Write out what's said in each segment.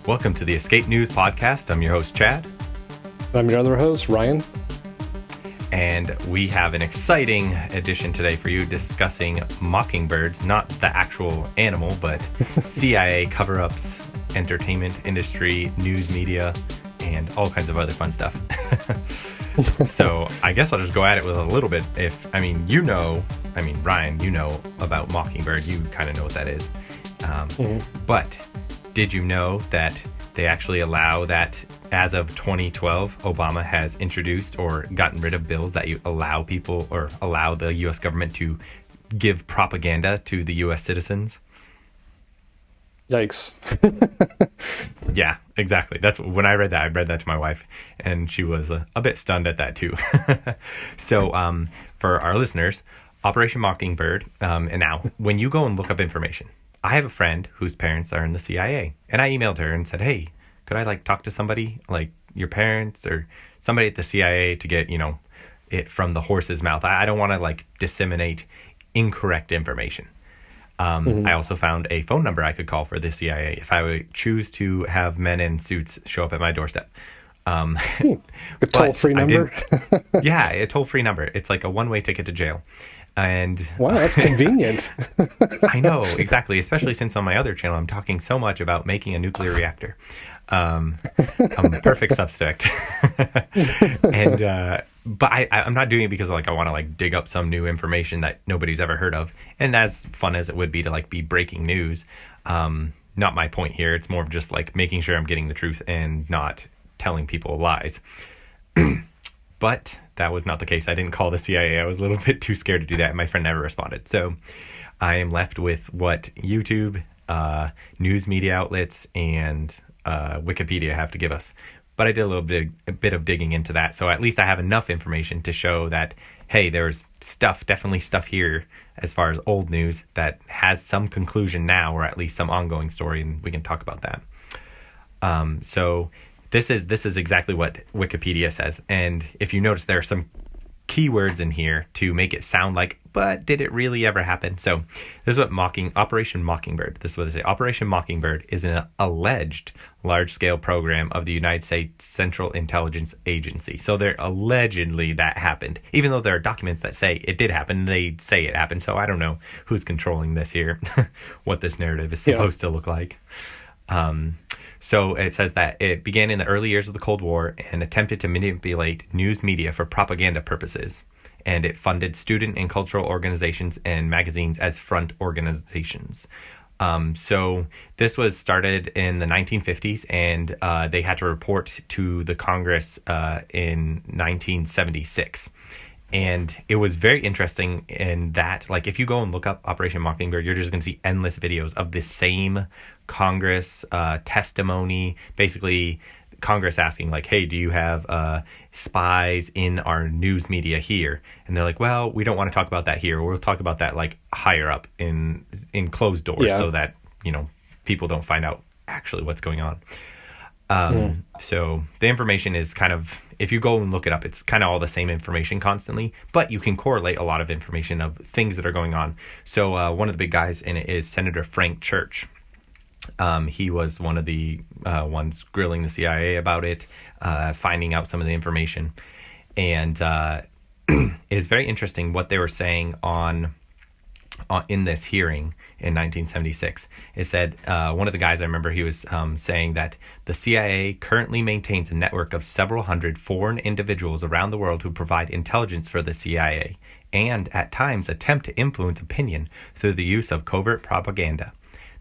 Welcome to the Escape News Podcast. I'm your host, Chad. I'm your other host, Ryan. And we have an exciting edition today for you discussing mockingbirds, not the actual animal, but CIA cover-ups, entertainment industry, news media, and all kinds of other fun stuff. So I guess I'll just go at it with a little bit. Ryan, you know about Mockingbird. You kind of know what that is. But did you know that they actually allow that as of 2012, Obama has introduced or gotten rid of bills that you allow people or allow the U.S. government to give propaganda to the U.S. citizens? Yikes. Yeah, exactly. That's when I read that to my wife, and she was a bit stunned at that too. So for our listeners, Operation Mockingbird, and now when you go and look up information, I have a friend whose parents are in the CIA, and I emailed her and said, hey, could I talk to somebody like your parents or somebody at the CIA to get, it from the horse's mouth? I don't want to disseminate incorrect information. I also found a phone number I could call for the CIA if I would choose to have men in suits show up at my doorstep. A toll-free number? Yeah, a toll-free number. It's like a one-way ticket to jail. And wow, that's convenient. I know, exactly. Especially since on my other channel, I'm talking so much about making a nuclear reactor. I'm a perfect suspect. But I'm not doing it because I want to dig up some new information that nobody's ever heard of. And as fun as it would be to be breaking news, not my point here. It's more of just making sure I'm getting the truth and not telling people lies. But that was not the case. I didn't call the CIA. I was a little bit too scared to do that. And my friend never responded. So I am left with what YouTube, news media outlets, and Wikipedia have to give us. But I did a bit of digging into that. So at least I have enough information to show that, hey, there's definitely stuff here as far as old news that has some conclusion now, or at least some ongoing story, and we can talk about that. So this is exactly what Wikipedia says. And if you notice, there are some keywords in here to make it sound like, but did it really ever happen? So this is what Operation Mockingbird, this is what they say. Operation Mockingbird is an alleged large-scale program of the United States Central Intelligence Agency. So they're allegedly that happened, even though there are documents that say it did happen. They say it happened. So I don't know who's controlling this here, what this narrative is supposed to look like. So it says that it began in the early years of the Cold War and attempted to manipulate news media for propaganda purposes. And it funded student and cultural organizations and magazines as front organizations. So this was started in the 1950s, and they had to report to the Congress in 1976. And it was very interesting in that, if you go and look up Operation Mockingbird, you're just going to see endless videos of the same Congress testimony, basically Congress asking, hey, do you have spies in our news media here? And they're like, well, we don't want to talk about that here. We'll talk about that higher up in closed doors so that, people don't find out actually what's going on. So the information is if you go and look it up, it's kind of all the same information constantly, but you can correlate a lot of information of things that are going on. So one of the big guys in it is Senator Frank Church. He was one of the ones grilling the CIA about it, finding out some of the information. And it's very interesting what they were saying in this hearing in 1976. It said, one of the guys, I remember he was saying that the CIA currently maintains a network of several hundred foreign individuals around the world who provide intelligence for the CIA and at times attempt to influence opinion through the use of covert propaganda.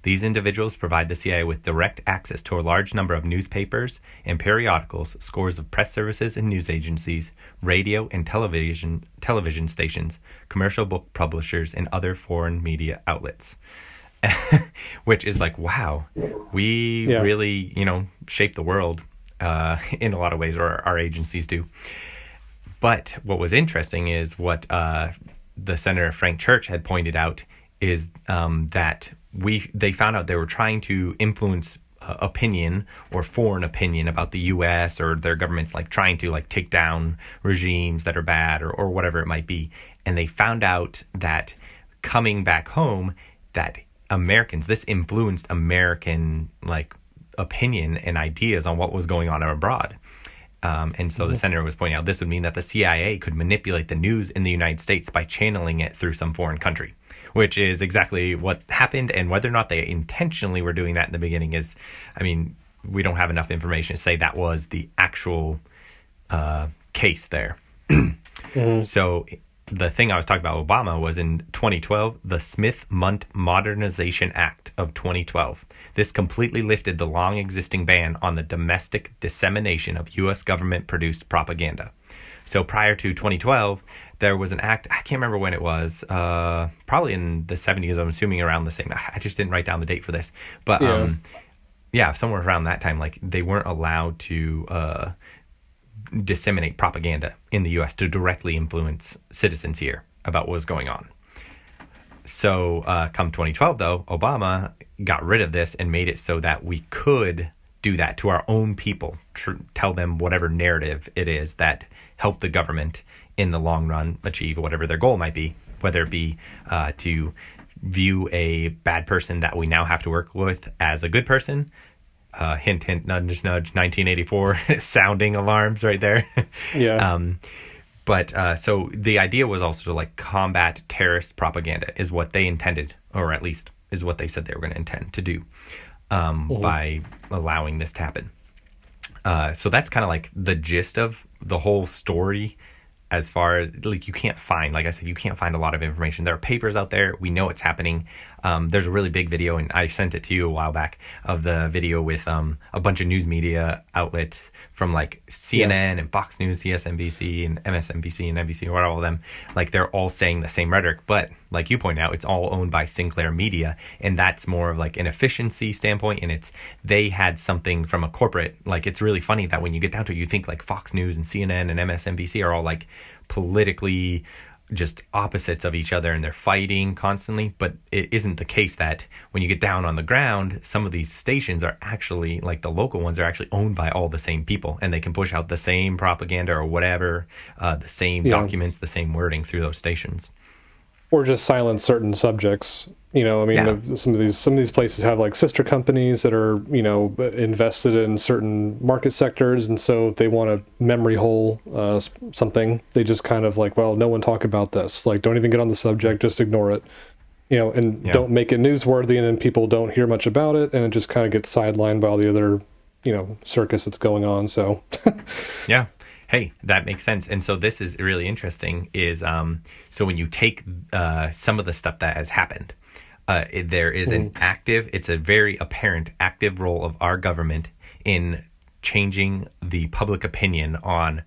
These individuals provide the CIA with direct access to a large number of newspapers and periodicals, scores of press services and news agencies, radio and television stations, commercial book publishers, and other foreign media outlets. Which is wow, we really, shape the world in a lot of ways, or our agencies do. But what was interesting is what the Senator Frank Church had pointed out is that they found out they were trying to influence opinion or foreign opinion about the U.S. or their governments, trying to take down regimes that are bad or whatever it might be. And they found out that coming back home, that Americans, this influenced American opinion and ideas on what was going on abroad. And so the senator was pointing out this would mean that the CIA could manipulate the news in the United States by channeling it through some foreign country, which is exactly what happened. And whether or not they intentionally were doing that in the beginning is, I mean, we don't have enough information to say that was the actual case there. So the thing I was talking about Obama was in 2012, the Smith-Mundt Modernization Act of 2012. This completely lifted the long existing ban on the domestic dissemination of U.S. government-produced propaganda. So prior to 2012, there was an act, I can't remember when it was, probably in the 70s, I'm assuming around the same. I just didn't write down the date for this. But somewhere around that time, like they weren't allowed to disseminate propaganda in the U.S. to directly influence citizens here about what was going on. So come 2012, though, Obama got rid of this and made it so that we could do that to our own people, tell them whatever narrative it is that helped the government in the long run achieve whatever their goal might be, whether it be to view a bad person that we now have to work with as a good person. Hint, hint, nudge, nudge, 1984 sounding alarms right there. Yeah. But so the idea was also to like combat terrorist propaganda is what they intended, or at least is what they said they were going to intend to do by allowing this to happen. So that's kind of like the gist of the whole story. As far as like, you can't find, like I said, you can't find a lot of information. There are papers out there. We know it's happening. There's a really big video, and I sent it to you a while back, of the video with a bunch of news media outlets from like CNN and Fox News, CSNBC and MSNBC and NBC, or all of them. Like they're all saying the same rhetoric, but like you point out, it's all owned by Sinclair Media, and that's more of like an efficiency standpoint. And they had something from a corporate. Like it's really funny that when you get down to it, you think like Fox News and CNN and MSNBC are all like politically just opposites of each other and they're fighting constantly, but it isn't the case. That when you get down on the ground, some of these stations are actually, like the local ones, are actually owned by all the same people, and they can push out the same propaganda or whatever, the same documents, the same wording through those stations, or just silence certain subjects. You know, I mean, some of these places have like sister companies that are, you know, invested in certain market sectors, and so if they want to memory hole something, they just kind of like, well, no one talk about this. Like, don't even get on the subject, just ignore it. You know, and don't make it newsworthy, and then people don't hear much about it, and it just kind of gets sidelined by all the other, you know, circus that's going on. So, yeah. Hey, that makes sense. And so this is really interesting is, so when you take some of the stuff that has happened, there is it's a very apparent active role of our government in changing the public opinion on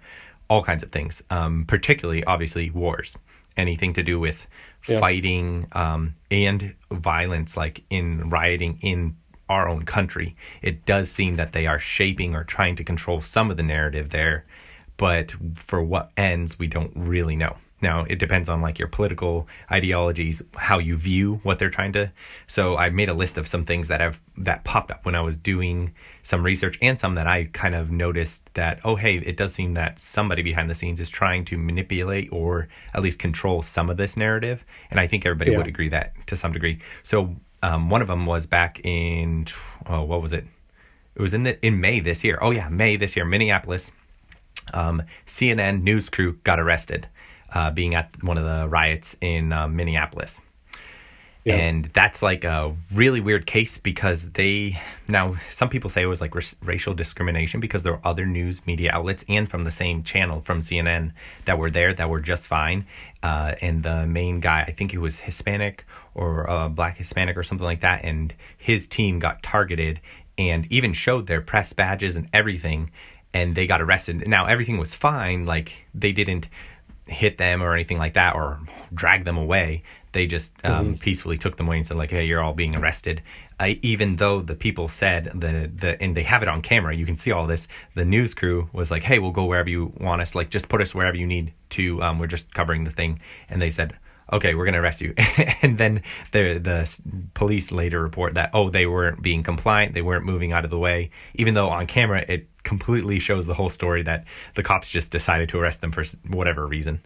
all kinds of things, particularly, obviously, wars, anything to do with fighting and violence, like in rioting in our own country. It does seem that they are shaping or trying to control some of the narrative there, but for what ends, we don't really know. Now, it depends on like your political ideologies, how you view what they're trying to. So I made a list of some things that popped up when I was doing some research, and some that I kind of noticed that, oh, hey, it does seem that somebody behind the scenes is trying to manipulate or at least control some of this narrative. And I think everybody would agree that to some degree. So one of them was back in, what was it? It was in May this year. Oh yeah, May this year, Minneapolis. CNN news crew got arrested. Being at one of the riots in Minneapolis. And that's like a really weird case because some people say it was like racial discrimination because there were other news media outlets and from the same channel from CNN that were there that were just fine. And the main guy, I think he was Hispanic or Black Hispanic or something like that. And his team got targeted and even showed their press badges and everything. And they got arrested. Now, everything was fine. Like they didn't hit them or anything like that or drag them away. They just peacefully took them away and said like, hey, you're all being arrested. Even though the people said and they have it on camera, you can see all this. The news crew was like, hey, we'll go wherever you want us. Like, just put us wherever you need to. We're just covering the thing. And they said, okay, we're going to arrest you. And then the police later report that, they weren't being compliant. They weren't moving out of the way. Even though on camera, it completely shows the whole story that the cops just decided to arrest them for whatever reason,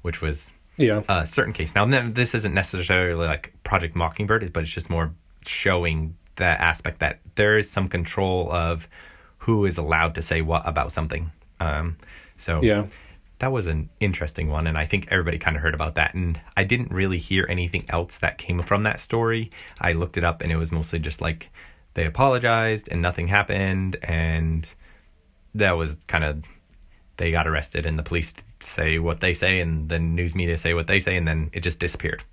which was a certain case. Now, this isn't necessarily like Project Mockingbird, but it's just more showing that aspect that there is some control of who is allowed to say what about something. So Yeah. that was an interesting one, and I think everybody kind of heard about that. And I didn't really hear anything else that came from that story. I looked it up, and it was mostly just like they apologized and nothing happened, and that was kind of, they got arrested and the police say what they say and the news media say what they say, and then it just disappeared.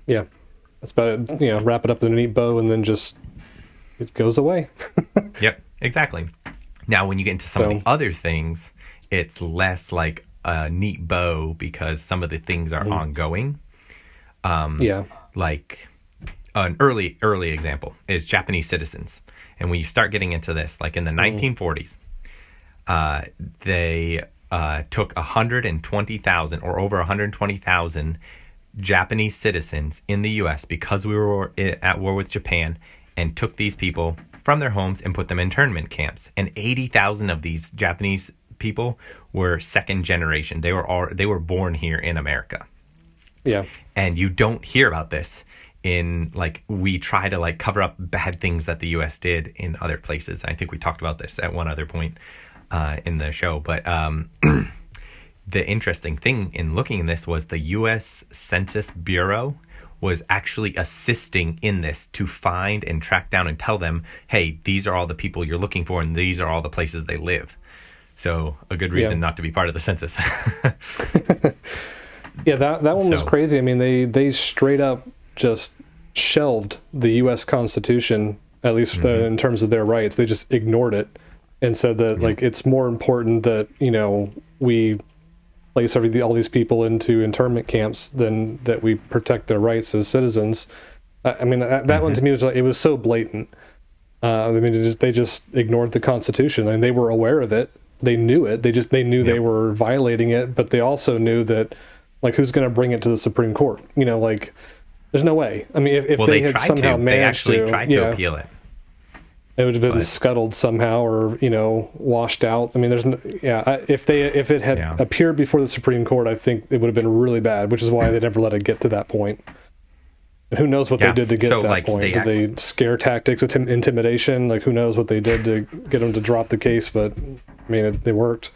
Yeah. That's about it. You know, wrap it up in a neat bow and then just it goes away. Yep, exactly. Now, when you get into some of the other things, it's less like a neat bow because some of the things are ongoing. Like an early example is Japanese citizens. And when you start getting into this, like in the 1940s, they took 120,000 or over 120,000 Japanese citizens in the U.S. because we were at war with Japan, and took these people from their homes and put them in internment camps. And 80,000 of these Japanese people were second generation. They were born here in America. Yeah. And you don't hear about this in, like, we try to like cover up bad things that the U.S. did in other places. I think we talked about this at one other point in the show. But the interesting thing in looking at this was the U.S. Census Bureau was actually assisting in this to find and track down and tell them, hey, these are all the people you're looking for, and these are all the places they live. So a good reason not to be part of the census. Yeah, that one was crazy. I mean, they straight up just shelved the U.S. Constitution, at least in terms of their rights. They just ignored it and said that like it's more important that, you know, we place all these people into internment camps than that we protect their rights as citizens. I mean, that one to me was like, it was so blatant. I mean, they just ignored the Constitution, and they were aware of it. They knew it. They knew they were violating it, but they also knew that, like, who's going to bring it to the Supreme Court? You know, like, there's no way. I mean, if they had somehow managed to, they actually tried to appeal it. It would have been scuttled somehow, or, you know, washed out. I mean, if it had appeared before the Supreme Court, I think it would have been really bad, which is why they never let it get to that point. And who knows what they did to get to that point? Did they scare tactics, intimidation? Like, who knows what they did to get them to drop the case? But I mean, they worked.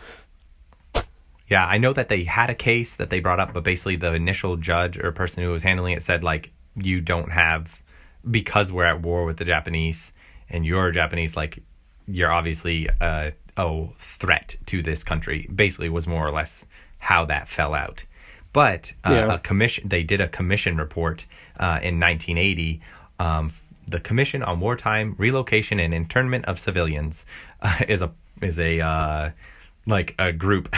Yeah, I know that they had a case that they brought up, but basically the initial judge or person who was handling it said, like, you don't have, because we're at war with the Japanese and you're Japanese, like, you're obviously a threat to this country. Basically was more or less how that fell out. But they did a commission report in 1980. The Commission on Wartime Relocation and Internment of Civilians is a group,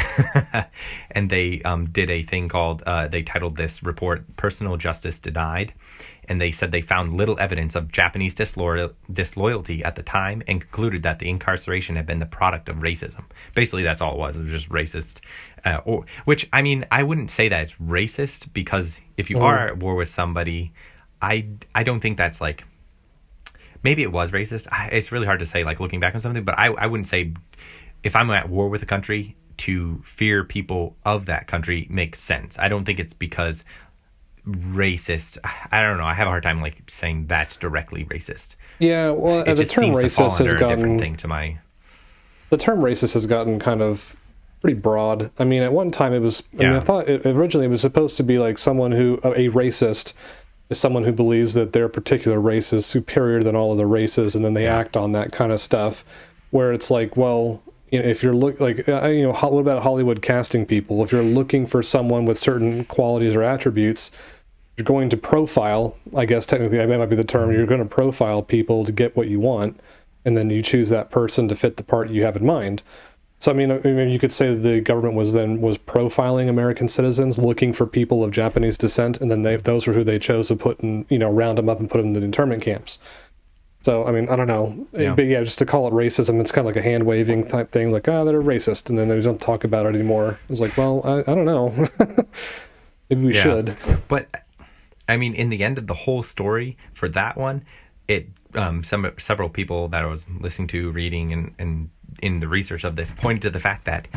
and they did a thing called, they titled this report "Personal Justice Denied," and they said they found little evidence of Japanese disloyalty at the time, and concluded that the incarceration had been the product of racism. Basically, that's all it was. It was just racist. Which, I mean, I wouldn't say that it's racist, because if you are at war with somebody, I don't think that's like, maybe it was racist. It's really hard to say, like, looking back on something, but I wouldn't say, if I'm at war with a country, to fear people of that country makes sense. I don't think it's because racist. I don't know. I have a hard time like saying that's directly racist. Yeah, well, the term racist has gotten the term racist has gotten kind of pretty broad. I mean, at one time it was. I mean, I thought originally it was supposed to be like someone who a racist is someone who believes that their particular race is superior than all other races, and then they act on that kind of stuff. Where it's like, well, you know, if you're what about Hollywood casting people? If you're looking for someone with certain qualities or attributes, you're going to profile, I guess technically that might be the term, you're going to profile people to get what you want, and then you choose that person to fit the part you have in mind. So I mean you could say that the government was profiling American citizens, looking for people of Japanese descent, and then those were who they chose to put in, you know, round them up and put them in the internment camps. So, I mean, I don't know. Yeah. But yeah, just to call it racism, it's kind of like a hand-waving type thing, like, they're racist, and then they don't talk about it anymore. It's like, well, I don't know. Maybe we should. But, I mean, in the end of the whole story, for that one, it several people that I was listening to, reading, and in the research of this, pointed to the fact that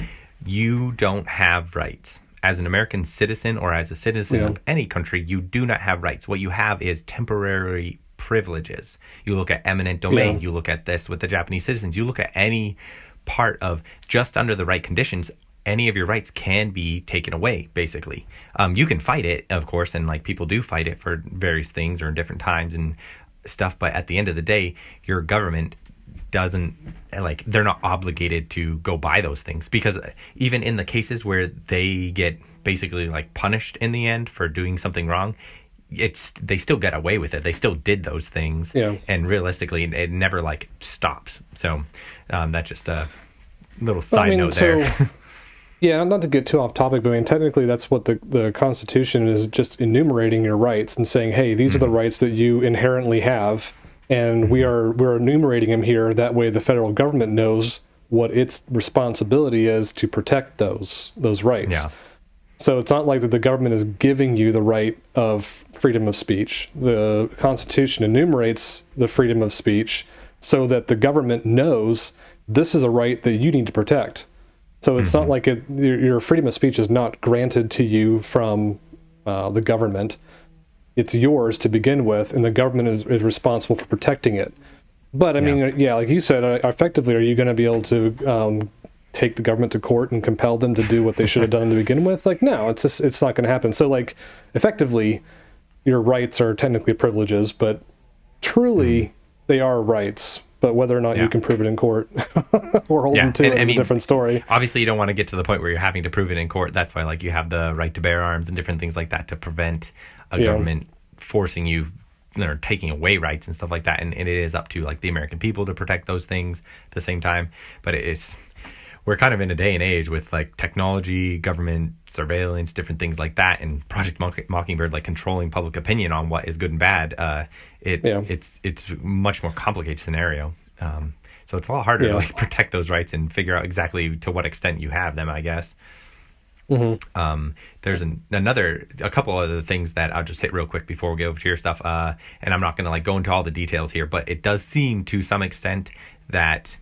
you don't have rights. As an American citizen or as a citizen of any country, you do not have rights. What you have is temporary privileges. You look at eminent domain, you look at this with the Japanese citizens, you look at any part of just under the right conditions, any of your rights can be taken away, basically. You can fight it, of course, and like people do fight it for various things or in different times and stuff, but at the end of the day, your government doesn't, like, they're not obligated to go buy those things, because even in the cases where they get basically like punished in the end for doing something wrong, they still get away with it. They still did those things, and realistically it never like stops. So that's just a little side note there. Yeah, not to get too off topic, but I mean, technically that's what the Constitution is, just enumerating your rights and saying, hey, these are the rights that you inherently have, and we're enumerating them here. That way the federal government knows what its responsibility is to protect those rights. Yeah. So it's not like that the government is giving you the right of freedom of speech. The Constitution enumerates the freedom of speech so that the government knows this is a right that you need to protect. So it's not like your freedom of speech is not granted to you from the government. It's yours to begin with, and the government is responsible for protecting it. But I mean, like you said, effectively, are you going to be able to take the government to court and compel them to do what they should have done to begin with? Like, no, it's not going to happen. So, like, effectively, your rights are technically privileges, but truly they are rights. But whether or not you can prove it in court or hold them to it is a different story. Obviously, you don't want to get to the point where you're having to prove it in court. That's why, like, you have the right to bear arms and different things like that to prevent a government forcing you or taking away rights and stuff like that. And it is up to, like, the American people to protect those things at the same time. But we're kind of in a day and age with, like, technology, government surveillance, different things like that, and Project Mockingbird, like, controlling public opinion on what is good and bad. It's a much more complicated scenario. So it's a lot harder to, like, protect those rights and figure out exactly to what extent you have them, I guess. There's a couple other things that I'll just hit real quick before we go over to your stuff. And I'm not going to, like, go into all the details here, but it does seem to some extent that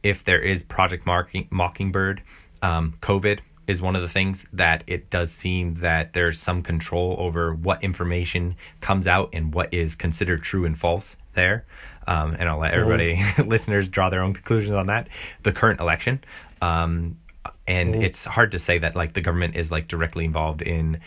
if there is Project Mockingbird, COVID is one of the things that it does seem that there's some control over what information comes out and what is considered true and false there. And I'll let everybody, listeners, draw their own conclusions on that. The current election. And it's hard to say that, like, the government is, like, directly involved in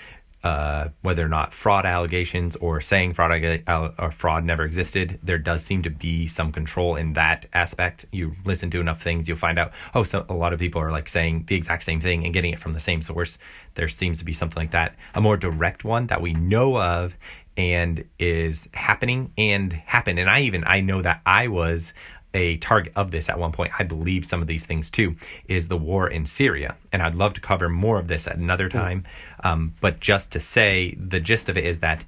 whether or not fraud allegations or saying fraud never existed. There does seem to be some control in that aspect. You listen to enough things, you'll find out, so a lot of people are, like, saying the exact same thing and getting it from the same source. There seems to be something like that. A more direct one that we know of and is happening and happened. And I know that I was a target of this at one point. I believe some of these things too, is the war in Syria. And I'd love to cover more of this at another time. But just to say, the gist of it is that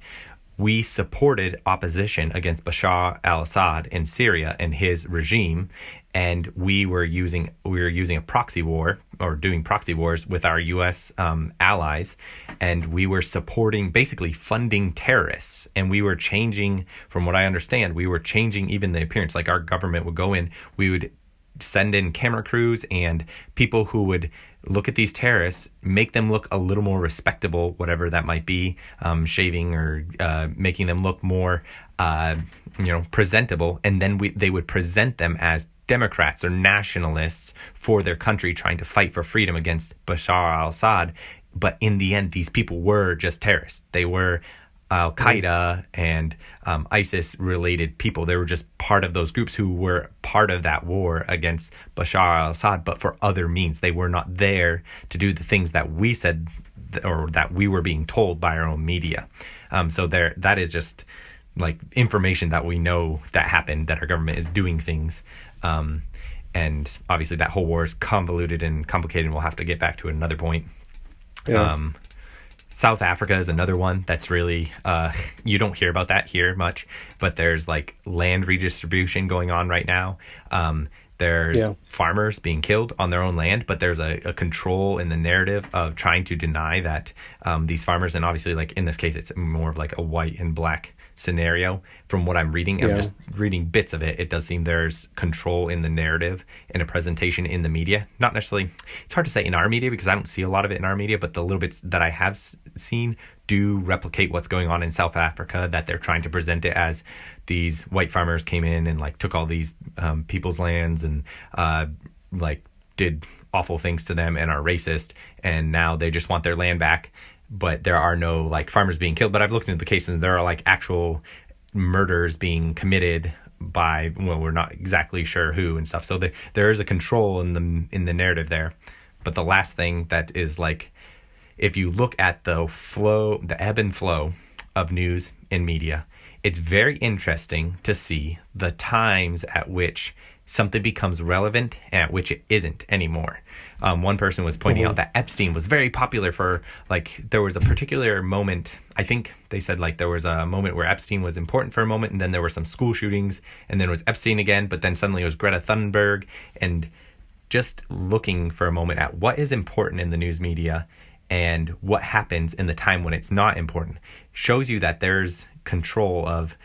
we supported opposition against Bashar al-Assad in Syria and his regime. And we were using a proxy war, or doing proxy wars with our U.S. Allies, and we were supporting, basically funding terrorists. And we were changing, from what I understand, we were changing even the appearance. Like, our government would go in, we would send in camera crews and people who would look at these terrorists, make them look a little more respectable, whatever that might be, shaving or making them look more, presentable, and then they would present them as Democrats or nationalists for their country trying to fight for freedom against Bashar al-Assad. But in the end, these people were just terrorists. They were Al-Qaeda and ISIS-related people. They were just part of those groups who were part of that war against Bashar al-Assad, but for other means. They were not there to do the things that we said or that we were being told by our own media. So that is just, like, information that we know that happened, that our government is doing things. And obviously that whole war is convoluted and complicated, and we'll have to get back to it at another point. South Africa is another one that's really, you don't hear about that here much, but there's, like, land redistribution going on right now. There's farmers being killed on their own land, but there's a control in the narrative of trying to deny that these farmers, and obviously, like, in this case, it's more of like a white and black scenario. From what I'm reading, I'm just reading bits of it, it does seem there's control in the narrative and a presentation in the media. Not necessarily, it's hard to say in our media because I don't see a lot of it in our media, but the little bits that I have seen do replicate what's going on in South Africa, that they're trying to present it as these white farmers came in and like took all these people's lands and like did awful things to them and are racist, and now they just want their land back, but there are no like farmers being killed. But I've looked into the case and there are like actual murders being committed by, well, we're not exactly sure who and stuff. So there is a control in the narrative there. But the last thing that is like, if you look at the flow, the ebb and flow of news in media, it's very interesting to see the times at which something becomes relevant and at which it isn't anymore. One person was pointing out that Epstein was very popular for, like, there was a particular moment, I think they said like there was a moment where Epstein was important for a moment, and then there were some school shootings, and then it was Epstein again, but then suddenly it was Greta Thunberg. And just looking for a moment at what is important in the news media and what happens in the time when it's not important shows you that there's control of,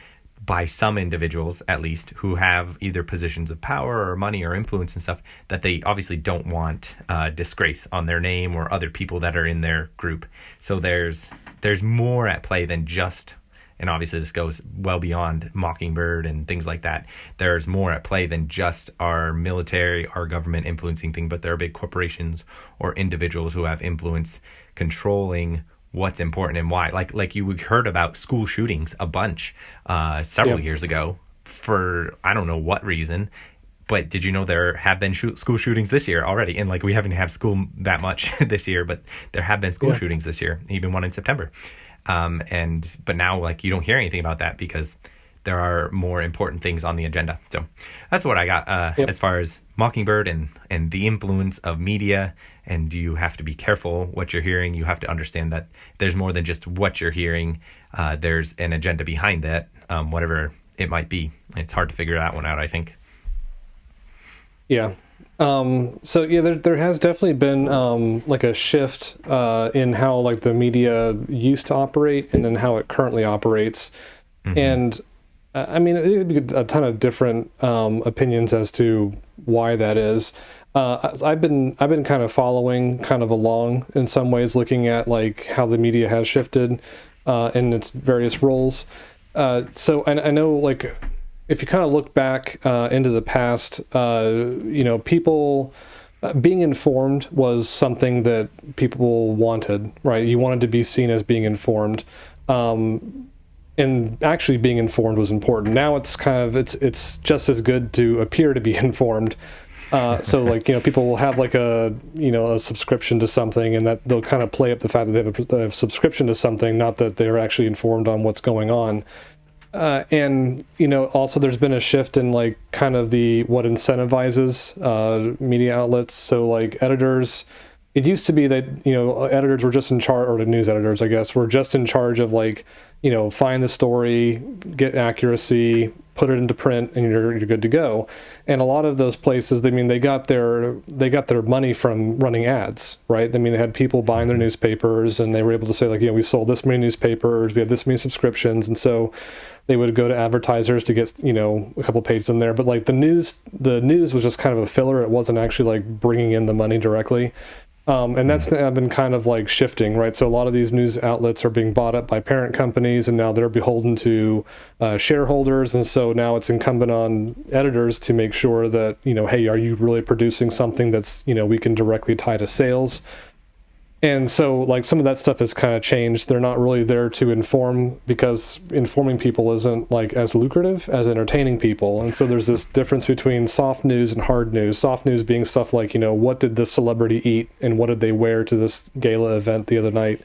by some individuals at least, who have either positions of power or money or influence and stuff, that they obviously don't want disgrace on their name or other people that are in their group. So there's more at play than just, and obviously this goes well beyond Mockingbird and things like that. There's more at play than just our military, our government influencing thing, but there are big corporations or individuals who have influence controlling what's important and why. Like you heard about school shootings a bunch several years ago for I don't know what reason, but did you know there have been school shootings this year already? And like we haven't had school that much this year, but there have been school shootings this year, even one in September. But now like you don't hear anything about that because there are more important things on the agenda. So that's what I got as far as Mockingbird and the influence of media. And you have to be careful what you're hearing. You have to understand that there's more than just what you're hearing. There's an agenda behind that, whatever it might be. It's hard to figure that one out, I think. Yeah. So yeah, there has definitely been like a shift in how like the media used to operate and then how it currently operates. And I mean, it would be a ton of different opinions as to why that is. I've been kind of following kind of along in some ways, looking at like how the media has shifted in its various roles. So I know like if you kind of look back into the past, you know, people being informed was something that people wanted, right? You wanted to be seen as being informed. And actually being informed was important. Now it's kind of, it's just as good to appear to be informed. So like, you know, people will have like a subscription to something, and that they'll kind of play up the fact that they have a subscription to something, not that they're actually informed on what's going on. And, you know, also there's been a shift in like kind of what incentivizes media outlets. So like editors, it used to be that, you know, editors were just in charge, or the news editors, I guess, were just in charge of like, you know, find the story, get accuracy, put it into print, and you're good to go. And a lot of those places, I mean, they got their money from running ads, right? I mean, they had people buying their newspapers, and they were able to say like, you know, we sold this many newspapers, we have this many subscriptions, and so they would go to advertisers to get, you know, a couple pages in there. But like the news was just kind of a filler. It wasn't actually like bringing in the money directly. And that's been kind of like shifting, right? So a lot of these news outlets are being bought up by parent companies, and now they're beholden to shareholders. And so now it's incumbent on editors to make sure that, you know, hey, are you really producing something that's, you know, we can directly tie to sales? And so like some of that stuff has kind of changed. They're not really there to inform, because informing people isn't like as lucrative as entertaining people. And so there's this difference between soft news and hard news. Soft news being stuff like, you know, what did this celebrity eat and what did they wear to this gala event the other night?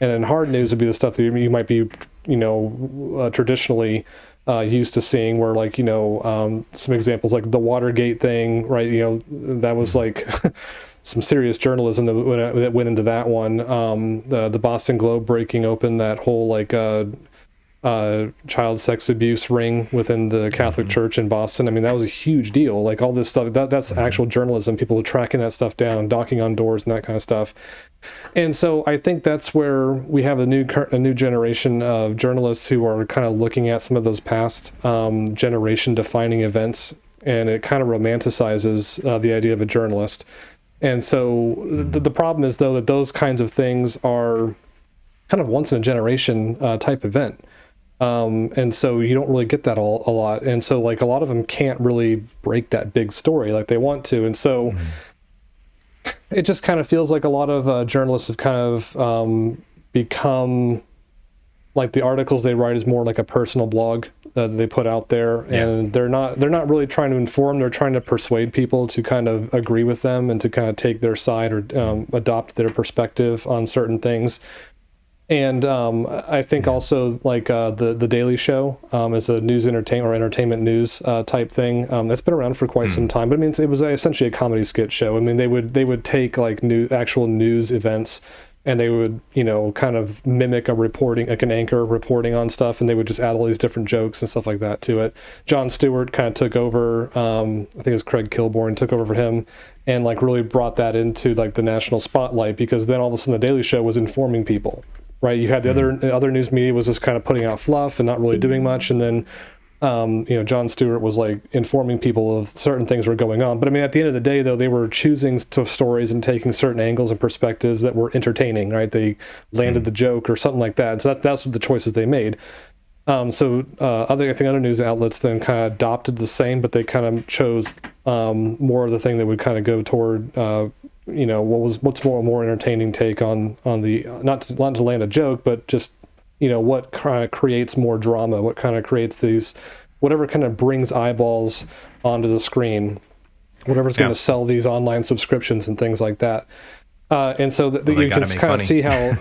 And then hard news would be the stuff that you might be, you know, traditionally used to seeing, where like, you know, some examples like the Watergate thing, right? You know, that was like some serious journalism that went into that one. The Boston Globe breaking open that whole like child sex abuse ring within the Catholic Church in Boston. I mean, that was a huge deal. Like all this stuff, that's actual journalism. People tracking that stuff down, knocking on doors and that kind of stuff. And so I think that's where we have a new generation of journalists who are kind of looking at some of those past generation defining events, and it kind of romanticizes the idea of a journalist. And so the problem is, though, that those kinds of things are kind of once in a generation type event. And so you don't really get that a lot. And so like a lot of them can't really break that big story like they want to. And so it just kind of feels like a lot of journalists have kind of become like the articles they write is more like a personal blog that they put out there, and they're not really trying to inform. They're trying to persuade people to kind of agree with them and to kind of take their side or adopt their perspective on certain things. And I think also like the Daily Show is a entertainment news type thing that's been around for quite some time. But I mean, it was essentially a comedy skit show. I mean, they would take like actual news events, and they would, you know, kind of mimic like an anchor reporting on stuff, and they would just add all these different jokes and stuff like that to it. Jon Stewart kind of took over, I think it was Craig Kilborn took over for him, and like really brought that into like the national spotlight, because then all of a sudden the Daily Show was informing people, right? You had the other news media was just kind of putting out fluff and not really doing much, and then you know, Jon Stewart was like informing people of certain things were going on. But I mean, at the end of the day, though, they were choosing stories and taking certain angles and perspectives that were entertaining, right? They landed the joke or something like that. So that's what the choices they made. I think other news outlets then kind of adopted the same, but they kind of chose more of the thing that would kind of go toward, you know, what's more entertaining take on the not to land a joke, but just, you know, what kind of creates more drama, what kind of creates whatever kind of brings eyeballs onto the screen, whatever's going to sell these online subscriptions and things like that. And so you can kind of see how,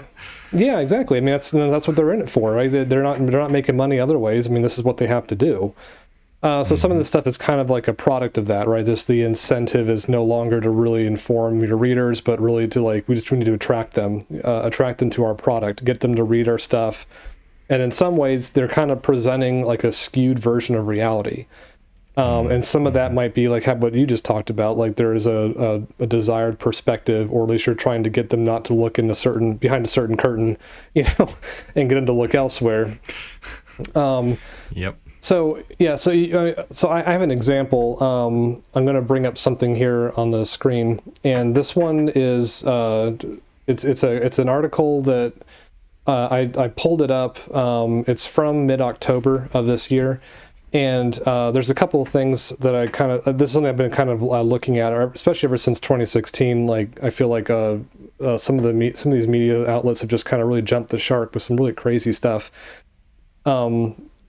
yeah, exactly. I mean, that's what they're in it for, right? They're not making money other ways. I mean, this is what they have to do. So some of this stuff is kind of like a product of that, right? The incentive is no longer to really inform your readers, but really to like, we need to attract them to our product, get them to read our stuff. And in some ways, they're kind of presenting like a skewed version of reality. And some of that might be like what you just talked about, like there is a desired perspective, or at least you're trying to get them not to look behind a certain curtain, you know, and get them to look elsewhere. Yep. So I have an example. I'm going to bring up something here on the screen, and this one is it's an article that I pulled it up. It's from mid-October of this year, and there's a couple of things that I kind of this is something I've been kind of looking at, especially ever since 2016. Like I feel like some of these media outlets have just kind of really jumped the shark with some really crazy stuff.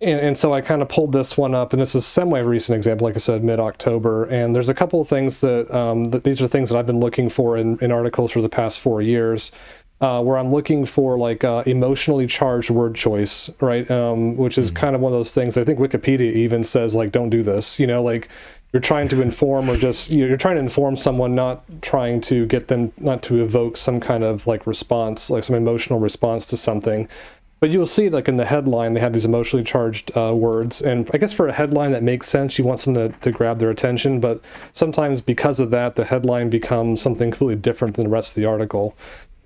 And so I kind of pulled this one up, and this is a semi-recent example, like I said, mid-October. And there's a couple of things that these are things that I've been looking for in articles for the past 4 years, where I'm looking for like emotionally charged word choice, right? Which is kind of one of those things. I think Wikipedia even says like, don't do this. You know, like you're trying to inform, or just you're trying to inform someone, not trying to get them, not to evoke some kind of like response, like some emotional response to something. But you'll see, like in the headline, they have these emotionally charged words. And I guess for a headline that makes sense, you want something to grab their attention. But sometimes because of that, the headline becomes something completely different than the rest of the article.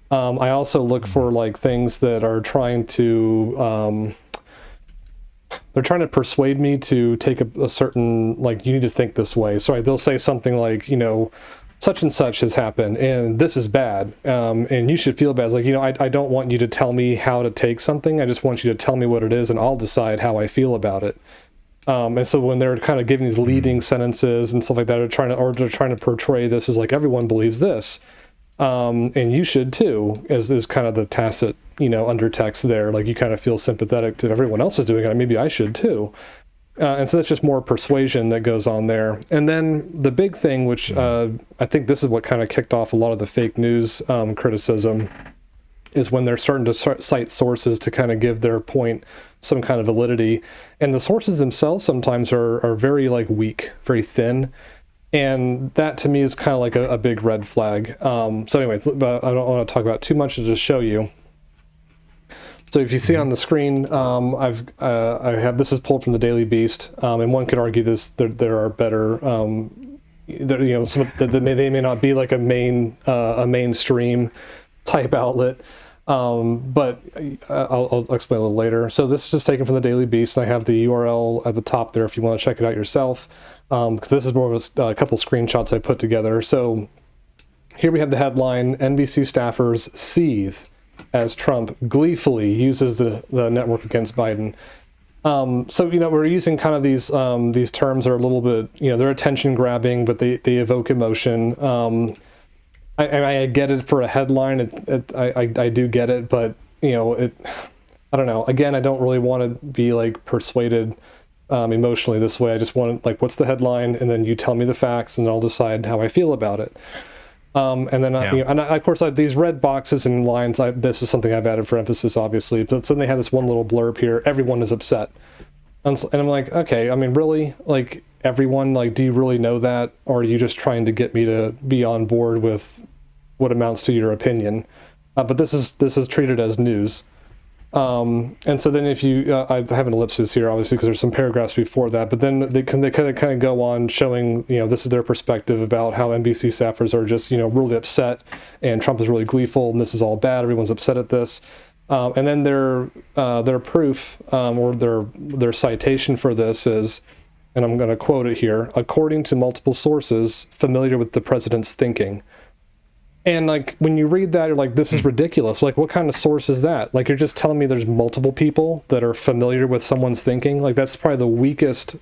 I also look for like things that are trying to, they're trying to persuade me to take a certain, like, you need to think this way. So they'll say something like, you know, such and such has happened, and this is bad, and you should feel bad. It's like, you know, I don't want you to tell me how to take something. I just want you to tell me what it is, and I'll decide how I feel about it. And so when they're kind of giving these leading sentences and stuff like that, they're trying to portray this as like everyone believes this, and you should too, as is kind of the tacit, you know, undertext there. Like you kind of feel sympathetic to everyone else is doing it. Maybe I should too. And so that's just more persuasion that goes on there. And then the big thing, which I think this is what kind of kicked off a lot of the fake news criticism, is when they're starting to cite sources to kind of give their point some kind of validity. And the sources themselves sometimes are very like weak, very thin. And that to me is kind of like a big red flag. So anyways, I don't want to talk about too much, to just show you. So if you see on the screen, I have this is pulled from the Daily Beast, and one could argue there are better, you know, they may not be like a mainstream type outlet, but I'll explain a little later. So this is just taken from the Daily Beast, and I have the URL at the top there if you want to check it out yourself, because this is more of a couple screenshots I put together. So here we have the headline: NBC staffers seethe as Trump gleefully uses the network against Biden. So, we're using kind of these terms are a little bit, they're attention grabbing, but they evoke emotion. I get it for a headline. I do get it, but I don't know. Again, I don't really want to be like persuaded emotionally this way. I just want to, like, what's the headline, and then you tell me the facts, and I'll decide how I feel about it. And then, of course, these red boxes and lines, this is something I've added for emphasis, obviously. But then they have this one little blurb here, everyone is upset. And I'm like, okay, I mean, really? Like, everyone, like, do you really know that? Or are you just trying to get me to be on board with what amounts to your opinion? But this is treated as news. And so then if you, I have an ellipsis here, obviously, because there's some paragraphs before that, but then they kind of go on showing, this is their perspective about how NBC staffers are just, really upset, and Trump is really gleeful, and this is all bad, everyone's upset at this. And then their proof, or their citation for this is, and I'm going to quote it here, according to multiple sources familiar with the president's thinking. And, like, when you read that, you're like, this is ridiculous. Like, what kind of source is that? Like, you're just telling me there's multiple people that are familiar with someone's thinking? Like, that's probably the weakest,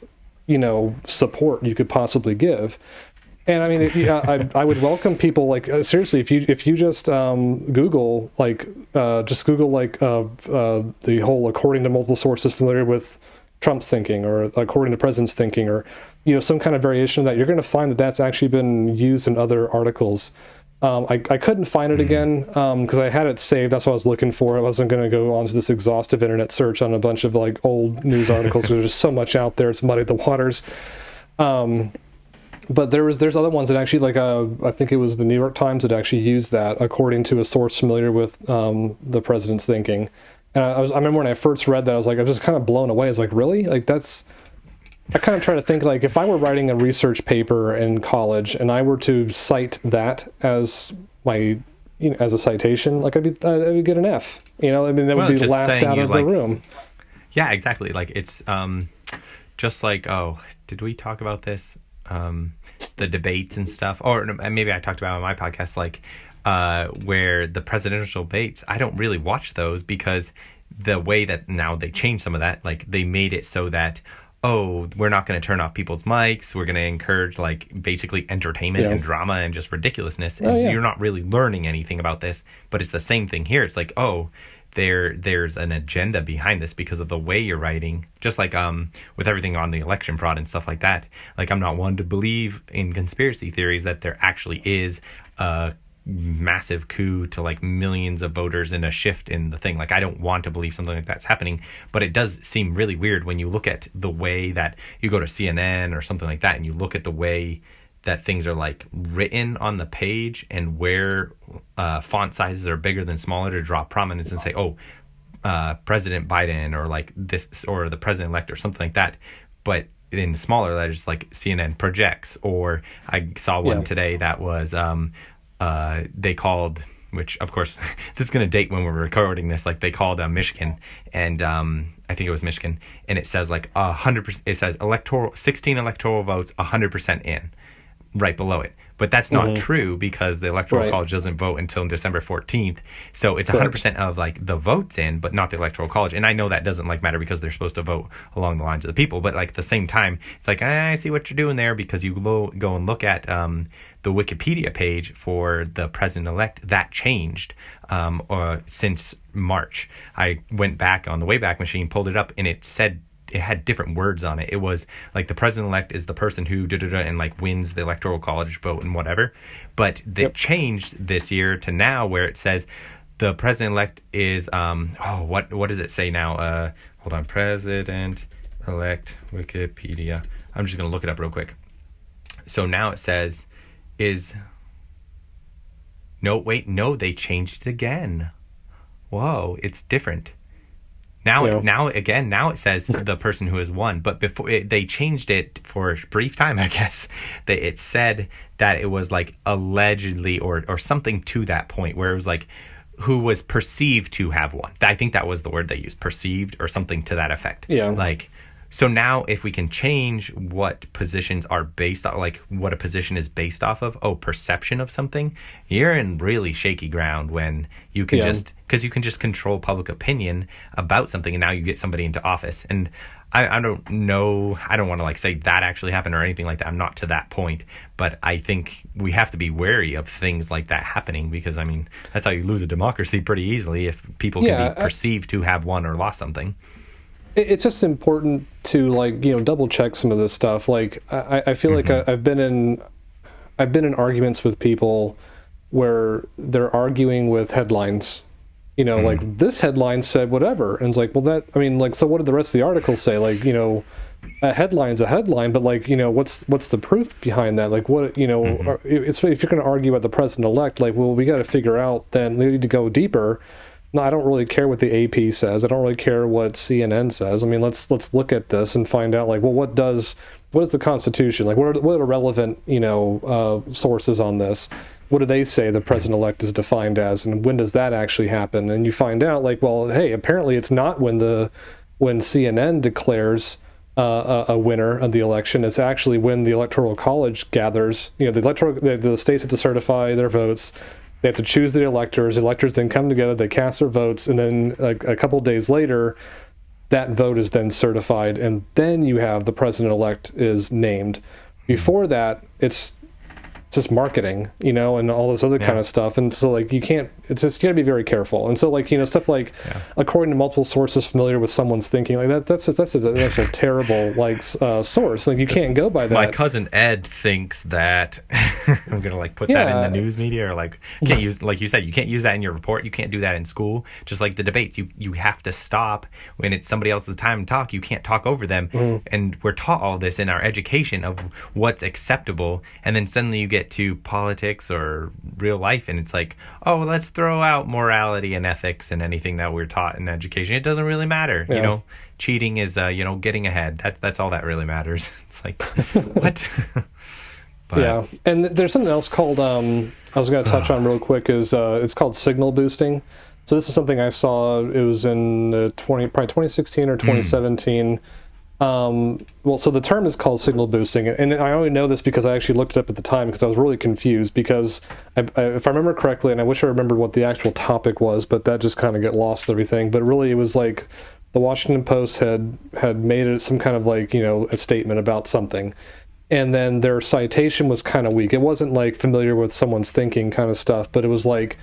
support you could possibly give. And, I mean, I would welcome people, like, seriously, if you just Google, the whole according to multiple sources familiar with Trump's thinking, or according to the president's thinking, or, some kind of variation of that, you're going to find that that's actually been used in other articles. I couldn't find it again because I had it saved. That's what I was looking for. I wasn't going to go onto this exhaustive internet search on a bunch of like old news articles. There's just so much out there. It's muddied the waters. But there's other ones that actually, like, I think it was the New York Times that actually used that according to a source familiar with the president's thinking. And I remember when I first read that, I was just kind of blown away. I was like, really? Like, I kind of try to think, like, if I were writing a research paper in college and I were to cite that as my, as a citation, like, I would get an F. I mean, that would be laughed out of the room. Yeah, exactly. Like, it's just like, did we talk about this? The debates and stuff, or maybe I talked about it on my podcast, like, where the presidential debates, I don't really watch those because the way that now they changed some of that, like, they made it so that, we're not going to turn off people's mics. We're going to encourage, like, basically entertainment and drama and just ridiculousest. And so you're not really learning anything about this. But it's the same thing here. It's like, there's an agenda behind this because of the way you're writing. Just like with everything on the election fraud and stuff like that. Like, I'm not one to believe in conspiracy theories that there actually is a massive coup to, like, millions of voters in a shift in the thing. Like, I don't want to believe something like that's happening, but it does seem really weird when you look at the way that you go to CNN or something like that and you look at the way that things are, like, written on the page and where font sizes are bigger than smaller to draw prominence and say, President Biden, or like this, or the president-elect, or something like that. But in smaller letters, like CNN projects, or I saw one today that was they called, which of course this is going to date when we're recording this, like, they called Michigan, and I think it was Michigan, and it says like 100%, it says 16 electoral votes, 100% in, right below it. But that's not true because the Electoral College doesn't vote until December 14th. So it's 100% of, like, the votes in, but not the Electoral College. And I know that doesn't, like, matter because they're supposed to vote along the lines of the people. But, like, at the same time, it's like, I see what you're doing there, because you go and look at the Wikipedia page for the president-elect. That changed since March. I went back on the Wayback Machine, pulled it up, and it said, it had different words on it. It was like the president-elect is the person who and, like, wins the Electoral College vote and whatever. But they changed this year to now where it says the president-elect is what does it say now? Hold on, president-elect Wikipedia. I'm just gonna look it up real quick. So now it says they changed it again. Whoa, it's different. Now it says the person who has won, but before they changed it for a brief time, I guess, it said that it was, like, allegedly or something to that point where it was like who was perceived to have won. I think that was the word they used, perceived, or something to that effect. Yeah. Like, So now if we can change what positions are based on, like what a position is based off of, perception of something, you're in really shaky ground when you can because you can just control public opinion about something, and now you get somebody into office. And I don't know, I don't want to like say that actually happened or anything like that. I'm not to that point, but I think we have to be wary of things like that happening, because I mean, that's how you lose a democracy pretty easily, if people can be perceived to have won or lost something. It's just important to like, double check some of this stuff. Like I feel like I've been in arguments with people where they're arguing with headlines. Like this headline said whatever, and it's like, well, so what did the rest of the article say? Like, a headline's a headline, but like, what's the proof behind that? Like, what, it's, if you're going to argue about the president-elect, like, well, we got to figure out, then we need to go deeper. No, I don't really care what the AP says. I don't really care what CNN says. I mean, let's look at this and find out, like, well, what is the Constitution? Like, what are relevant, sources on this? What do they say the president-elect is defined as, and when does that actually happen? And you find out, like, well, hey, apparently it's not when CNN declares a winner of the election. It's actually when the Electoral College gathers. The states have to certify their votes. They have to choose the electors. The electors then come together, they cast their votes, and then a couple days later, that vote is then certified, and then you have the president-elect is named. Before that, it's just marketing, and all this other kind of stuff. And so, like, it's just got to be very careful. And so, like, stuff like, according to multiple sources familiar with someone's thinking, like, that's a terrible, like, source. Like, you can't go by that. My cousin Ed thinks that I'm going to, like, put that in the news media, or, like, can't use, like you said, you can't use that in your report. You can't do that in school. Just like the debates, you have to stop when it's somebody else's time to talk. You can't talk over them. And we're taught all this in our education of what's acceptable. And then suddenly you get to politics or real life, and it's like, oh, let's throw out morality and ethics and anything that we're taught in education. It doesn't really matter. Cheating is getting ahead. That's all that really matters. It's like, what? But, and there's something else called I was going to touch on real quick, is it's called signal boosting. So this is something I saw, it was in probably 2016 or 2017. So the term is called signal boosting, and I only know this because I actually looked it up at the time, because I was really confused, because if I remember correctly, and I wish I remembered what the actual topic was, but that just kind of get lost in everything. But really, it was like the Washington Post had made it some kind of, like, a statement about something, and then their citation was kind of weak. It wasn't like familiar with someone's thinking kind of stuff, but it was like,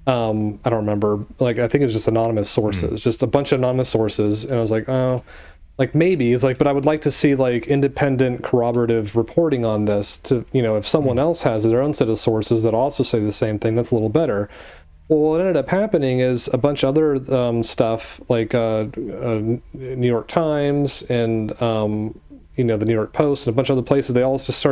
I don't remember, like, I think it was just anonymous sources, just a bunch of anonymous sources, and I was like, oh, like, maybe it's like, but I would like to see, like, independent corroborative reporting on this to, if someone else has their own set of sources that also say the same thing, that's a little better. Well, what ended up happening is a bunch of other stuff, like New York Times and the New York Post and a bunch of other places, they all just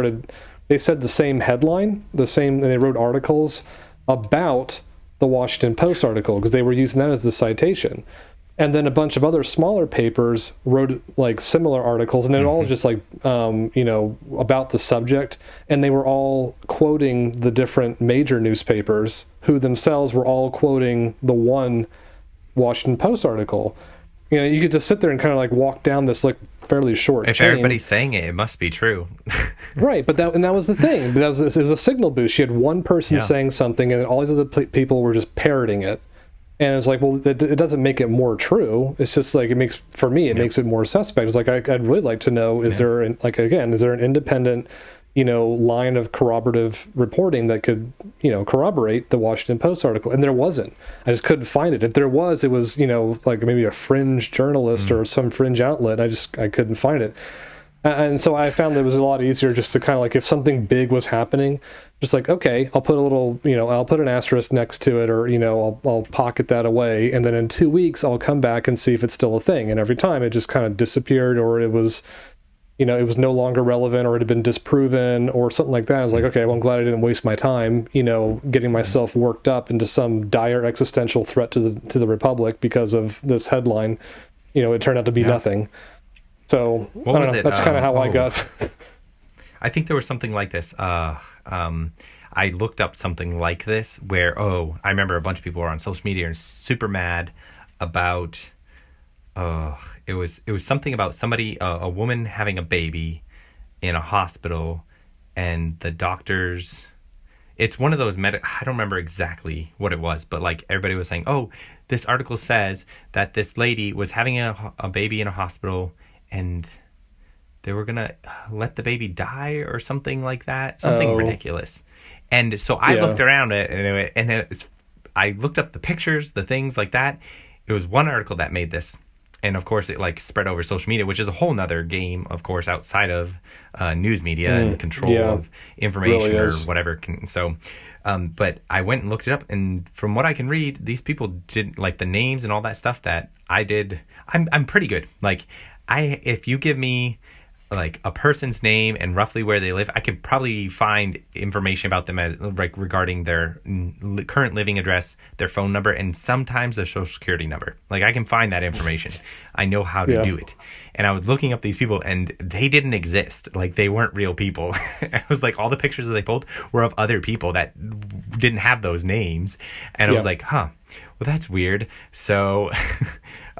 they said the same headline, and they wrote articles about the Washington Post article, because they were using that as the citation. And then a bunch of other smaller papers wrote, like, similar articles, and they're all just like, about the subject. And they were all quoting the different major newspapers, who themselves were all quoting the one Washington Post article. You could just sit there and kind of, like, walk down this, like, fairly short If chain. everybody's saying it, it must be true. Right, but that was the thing. It was a signal boost. You had one person saying something, and all these other people were just parroting it. And it's like, well, it doesn't make it more true. It's just like, it makes it more suspect. It's like, I'd really like to know, is there an independent, line of corroborative reporting that could, corroborate the Washington Post article? And there wasn't. I just couldn't find it. If there was, it was, like maybe a fringe journalist or some fringe outlet. I couldn't find it. And so I found that it was a lot easier just to kind of, like, if something big was happening, just like, okay, I'll put a little, I'll put an asterisk next to it, or, I'll pocket that away. And then in 2 weeks, I'll come back and see if it's still a thing. And every time it just kind of disappeared, or it was, it was no longer relevant, or it had been disproven, or something like that. I was like, okay, well, I'm glad I didn't waste my time, getting myself worked up into some dire existential threat to the Republic because of this headline. It turned out to be nothing. So I don't know. That's kind of how I got. I think there was something like this. I looked up something like this where, I remember a bunch of people were on social media and super mad about, it was something about somebody, a woman having a baby in a hospital, and the doctors. It's one of those I don't remember exactly what it was, but like everybody was saying, oh, this article says that this lady was having a baby in a hospital, and they were gonna let the baby die or something like that, something ridiculous. And so I looked around it, and I looked up the pictures, the things like that. It was one article that made this. And of course, it like spread over social media, which is a whole nother game, of course, outside of news media and control of information or whatever. But I went and looked it up, and from what I can read, these people did like the names and all that stuff that I did. I'm pretty good. Like if you give me like a person's name and roughly where they live, I could probably find information about them as like regarding their current living address, their phone number, and sometimes their social security number. Like I can find that information. I know how to do it. And I was looking up these people, and they didn't exist. Like they weren't real people. It was like all the pictures that they pulled were of other people that didn't have those names. And I was like, well, that's weird. So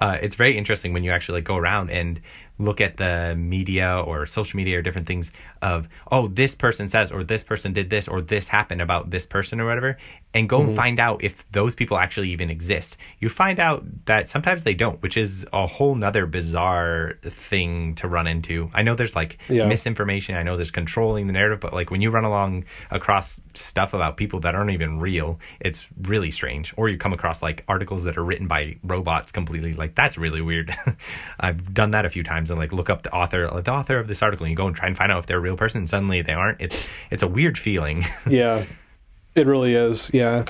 it's very interesting when you actually like go around and look at the media or social media or different things of, oh, this person says, or this person did this, or this happened about this person or whatever, and go and find out if those people actually even exist. You find out that sometimes they don't, which is a whole nother bizarre thing to run into. I know there's like misinformation. I know there's controlling the narrative, but like when you run along across stuff about people that aren't even real, it's really strange. Or you come across like articles that are written by robots completely. Like that's really weird. I've done that a few times and like look up the author of this article, and you go and try and find out if they're a real person, and suddenly they aren't. It's a weird feeling. Yeah, it really is. Yeah,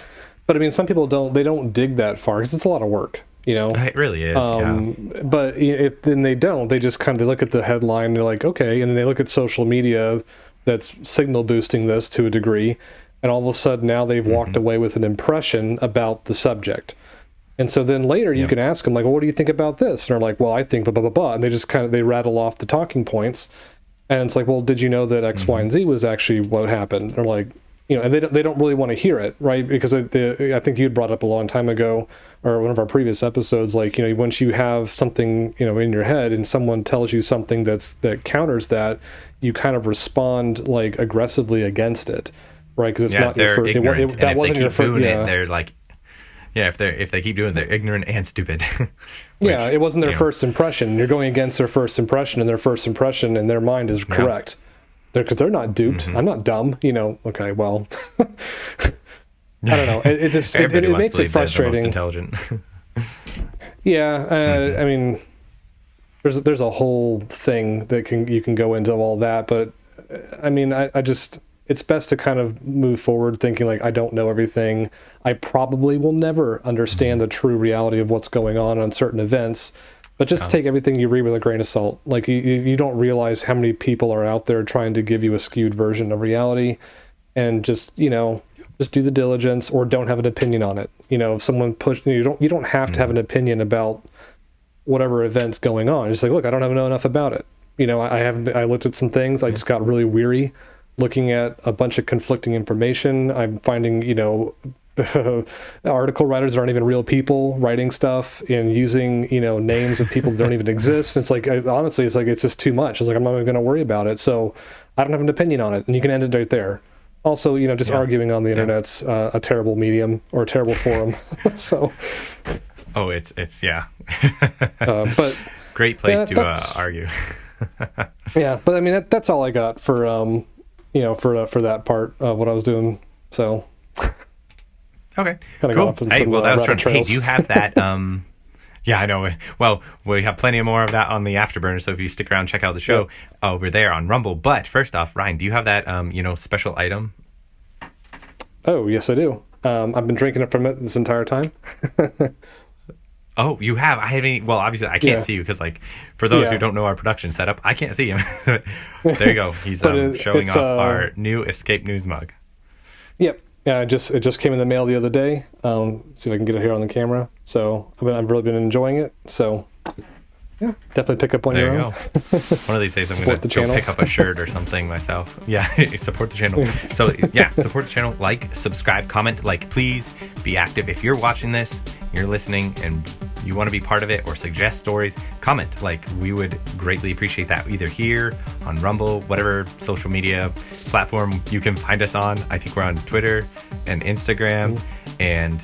but I mean, some people don't dig that far because it's a lot of work. You know, it really is. But if then they don't, they just they look at the headline, and they're like, okay, and then they look at social media that's signal boosting this to a degree, and all of a sudden now they've walked away with an impression about the subject. And so then later you can ask them, like, well, what do you think about this? And they're like, well, I think blah, blah, blah, blah. And they just they rattle off the talking points. And it's like, well, did you know that X, Y, and Z was actually what happened? Or like, you know, and they don't really want to hear it, right? Because I think you had brought up a long time ago, or one of our previous episodes, like, you know, once you have something, you know, in your head and someone tells you something that counters that, you kind of respond like aggressively against it, right? Because it's not your first. That wasn't your first. They're like, if they keep doing it, they're ignorant and stupid. Which, it wasn't their first impression. You're going against their first impression, and their first impression in their mind is correct. Because they're not duped. I'm not dumb. You know. Okay. Well, I don't know. It just it makes it frustrating. Most intelligent. I mean, there's a whole thing that you can go into all that, but I mean, I just. It's best to kind of move forward thinking like, I don't know everything. I probably will never understand the true reality of what's going on certain events, but just take everything you read with a grain of salt. Like you don't realize how many people are out there trying to give you a skewed version of reality, and just, you know, just do the diligence, or don't have an opinion on it. You know, if someone you don't have to have an opinion about whatever event's going on. Just like, look, I don't know enough about it. You know, I looked at some things. I just got really weary looking at a bunch of conflicting information. I'm finding, you know, article writers aren't even real people writing stuff and using, you know, names of people that don't even exist. It's like, honestly, it's like, it's just too much. It's like, I'm not even going to worry about it. So I don't have an opinion on it. And you can end it right there. Also, you know, just arguing on the internet's a terrible medium or a terrible forum. So. Oh, it's but great place to argue. Yeah. But I mean, that's all I got for, you know, for that part of what I was doing. So, okay, cool. Hey, well, that was fun. Hey, do you have that? Yeah, I know. Well, we have plenty more of that on the Afterburner. So if you stick around, check out the show over there on Rumble. But first off, Ryan, do you have that, you know, special item? Oh, yes, I do. I've been drinking it from it this entire time. Oh, you have? I haven't. Well, obviously, I can't see you because, like, for those who don't know our production setup, I can't see him. There you go. He's showing off our new Escape News mug. Yep. Yeah, it just came in the mail the other day. See if I can get it here on the camera. So I've really been enjoying it. So yeah, definitely pick up one of your own. One of these days, I'm going to go pick up a shirt or something myself. Yeah, support the channel. So yeah, support the channel. Like, subscribe, comment. Like, please be active. If you're watching this, you're listening, and you want to be part of it or suggest stories, comment. Like, we would greatly appreciate that, either here, on Rumble, whatever social media platform you can find us on. I think we're on Twitter and Instagram, and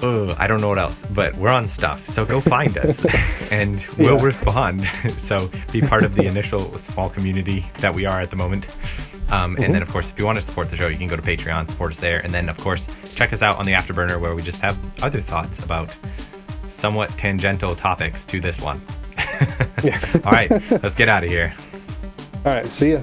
I don't know what else, but we're on stuff. So go find us and we'll respond. So be part of the initial small community that we are at the moment. And then, of course, if you want to support the show, you can go to Patreon, support us there. And then, of course, check us out on the Afterburner, where we just have other thoughts about somewhat tangential topics to this one. All right, let's get out of here. All right, see ya.